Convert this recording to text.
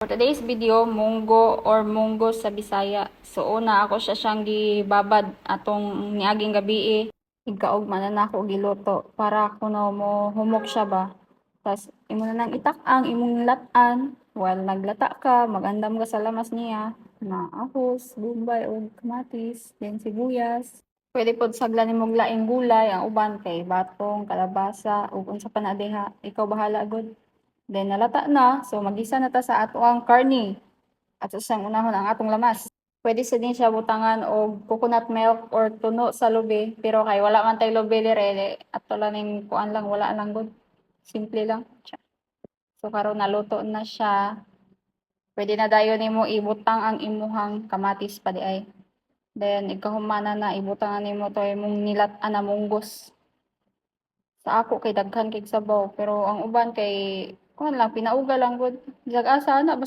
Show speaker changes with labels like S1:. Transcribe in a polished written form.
S1: For today's video, munggo or munggo sa Bisaya. So una ako siya siyang gibabad atong niaging gabi igkaog man na ako giluto para kuno mo humok siya ba. Tas imo na nang itak-ang imong latan while naglata ka, magandam ka sa lamas niya na ahos, bombay o kamatis, then sibuyas. Pwede pod saglan nimong laing gulay ang uban kay batong, kalabasa ug unsa pa na diha. Ikaw bahala gud. Then nalata na, so magisa na ta sa ato ang karni at sa unahon ang atong lamas. Pwede sa din siya butangan og coconut milk or tuno sa lubi, pero kay wala man tay lubi dire, ato lang ning kuan lang wala lang gud. Simple lang. So karon naluto na siya. Pwede na dayon nimo ibutang ang imuhang kamatis pa di ay. Then ikahumana na ibutangan nimo to imong nilat-an na munggos. Sa ako kay daghan kay sabaw, pero ang uban kay kuan lang pinauga lang gud. Jag asa na basta